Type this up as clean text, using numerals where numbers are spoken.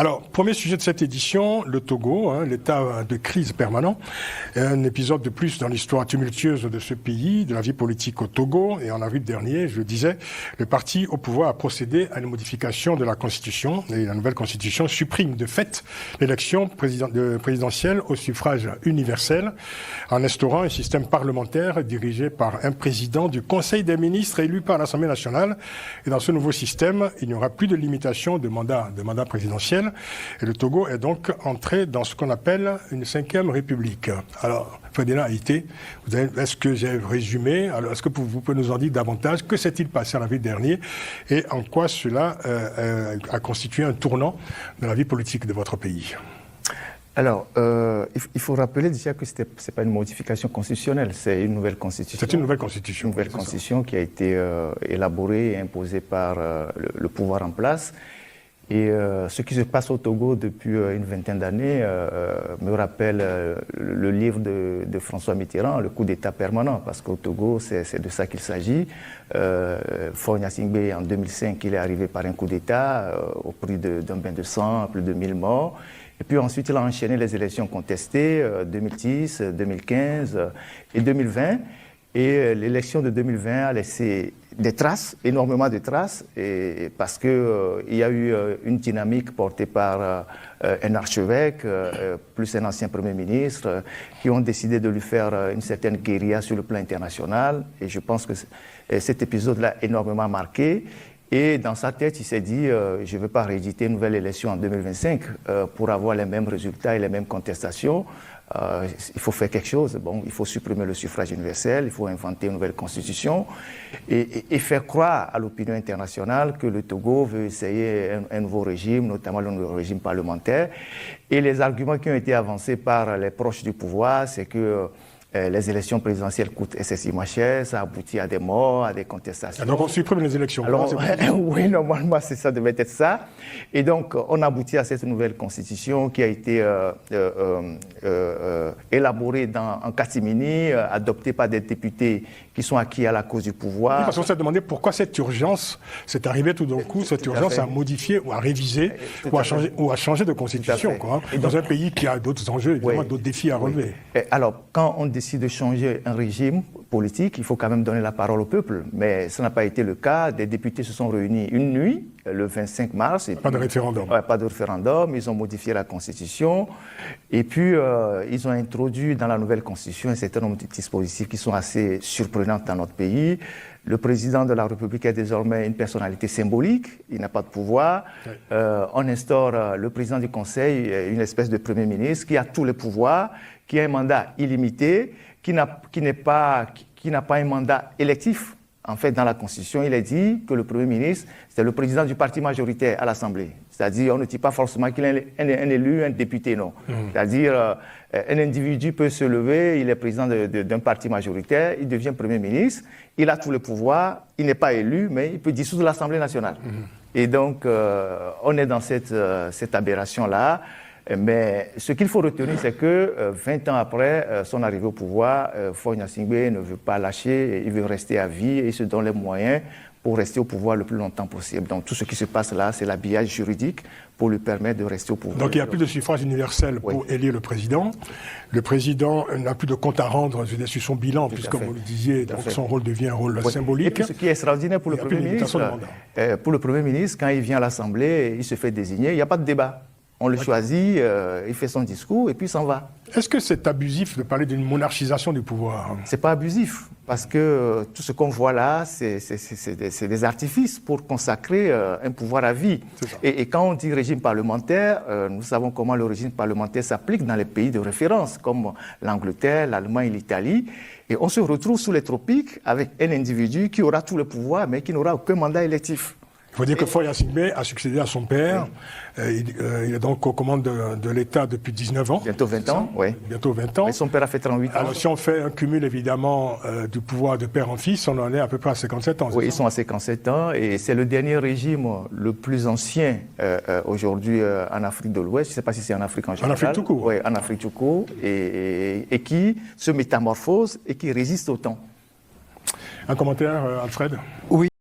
Alors, premier sujet de cette édition, le Togo, l'état de crise permanent. Un épisode de plus dans l'histoire tumultueuse de ce pays, de la vie politique au Togo. Et en avril dernier, je le disais, le parti au pouvoir a procédé à une modification de la Constitution. Et la nouvelle Constitution supprime de fait l'élection présidentielle au suffrage universel en instaurant un système parlementaire dirigé par un président du Conseil des ministres élu par l'Assemblée nationale. Et dans ce nouveau système, il n'y aura plus de limitation de mandat présidentiel. Et le Togo est donc entré dans ce qu'on appelle une 5e République. Alors, Frédéric Haïté, est-ce que j'ai résumé? Alors, est-ce que vous pouvez nous en dire davantage? Que s'est-il passé en avril dernier? Et en quoi cela a constitué un tournant dans la vie politique de votre pays? Alors, il faut rappeler déjà que ce n'est pas une modification constitutionnelle, c'est une nouvelle constitution. C'est une nouvelle constitution. Une nouvelle constitution qui a été élaborée et imposée par le pouvoir en place. Et ce qui se passe au Togo depuis une vingtaine d'années me rappelle le livre de François Mitterrand, le coup d'État permanent, parce qu'au Togo, c'est de ça qu'il s'agit. Faure Gnassingbé, en 2005, il est arrivé par un coup d'État au prix d'un bain de sang, plus de 1000 morts. Et puis ensuite, il a enchaîné les élections contestées, 2010, 2015 et 2020. Et l'élection de 2020 a laissé des traces, énormément de traces, et parce qu'il y a eu une dynamique portée par un archevêque, plus un ancien Premier ministre, qui ont décidé de lui faire une certaine guérilla sur le plan international. Et je pense que cet épisode-là a énormément marqué. Et dans sa tête, il s'est dit, je ne veux pas rééditer une nouvelle élection en 2025 pour avoir les mêmes résultats et les mêmes contestations. Il faut faire quelque chose. Bon, il faut supprimer le suffrage universel, il faut inventer une nouvelle constitution et faire croire à l'opinion internationale que le Togo veut essayer un nouveau régime, notamment le nouveau régime parlementaire. Et les arguments qui ont été avancés par les proches du pouvoir, c'est que les élections présidentielles coûtent excessivement cher, ça aboutit à des morts, à des contestations. Donc on supprime les élections. Alors, oui, normalement, ça devait être ça. Et donc, on aboutit à cette nouvelle constitution qui a été élaborée en catimini, adoptée par des députés qui sont acquis à la cause du pouvoir. Oui, parce qu'on s'est demandé pourquoi cette urgence, c'est arrivé tout d'un coup, cette urgence à modifier ou à réviser ou à changer de constitution, quoi, donc, dans un pays qui a d'autres enjeux, évidemment, d'autres défis à relever. Alors, quand on décide de changer un régime politique, il faut quand même donner la parole au peuple. Mais ça n'a pas été le cas. Des députés se sont réunis une nuit, le 25 mars. Pas de référendum. Pas de référendum. Ils ont modifié la Constitution. Et puis, ils ont introduit dans la nouvelle Constitution un certain nombre de dispositifs qui sont assez surprenants dans notre pays. Le président de la République est désormais une personnalité symbolique. Il n'a pas de pouvoir. Oui. On instaure le président du Conseil, une espèce de Premier ministre qui a tous les pouvoirs, qui a un mandat illimité, qui n'a pas un mandat électif. En fait, dans la Constitution, il est dit que le Premier ministre, c'est le président du parti majoritaire à l'Assemblée. C'est-à-dire, on ne dit pas forcément qu'il est un élu, un député, non. C'est-à-dire, un individu peut se lever, il est président d'un parti majoritaire, il devient Premier ministre, il a tous les pouvoirs, il n'est pas élu, mais il peut dissoudre l'Assemblée nationale. Et donc, on est dans cette aberration-là. Mais ce qu'il faut retenir, c'est que 20 ans après son arrivée au pouvoir, Faure Gnassingbé ne veut pas lâcher, il veut rester à vie et il se donne les moyens pour rester au pouvoir le plus longtemps possible. Donc tout ce qui se passe là, c'est l'habillage juridique pour lui permettre de rester au pouvoir. Donc il n'y a plus de suffrage universel pour élire le président. Le président n'a plus de compte à rendre sur son bilan, puisque, comme vous le disiez, donc son rôle devient un rôle symbolique. Et puis ce qui est extraordinaire pour le Premier ministre, quand il vient à l'Assemblée, il se fait désigner, il n'y a pas de débat. On le choisit, il fait son discours et puis il s'en va. Est-ce que c'est abusif de parler d'une monarchisation du pouvoir? C'est pas abusif, parce que tout ce qu'on voit là, c'est des artifices pour consacrer un pouvoir à vie. Et quand on dit régime parlementaire, nous savons comment le régime parlementaire s'applique dans les pays de référence, comme l'Angleterre, l'Allemagne, l'Italie. Et on se retrouve sous les tropiques avec un individu qui aura tout le pouvoir, mais qui n'aura aucun mandat électif. Il faut dire que Faure Gnassingbé a succédé à son père. Il est donc aux commandes de l'État depuis 19 ans. Bientôt 20 ans, oui. Bientôt 20 ans. Mais son père a fait 38 ans. Alors si on fait un cumul évidemment du pouvoir de père en fils, on en est à peu près à 57 ans. Oui, ils sont à 57 ans et c'est le dernier régime le plus ancien aujourd'hui en Afrique de l'Ouest. Je ne sais pas si c'est en Afrique en général. En Afrique tout court. Oui, en Afrique tout court. Et qui se métamorphose et qui résiste au temps. Un commentaire, Alfred? Oui.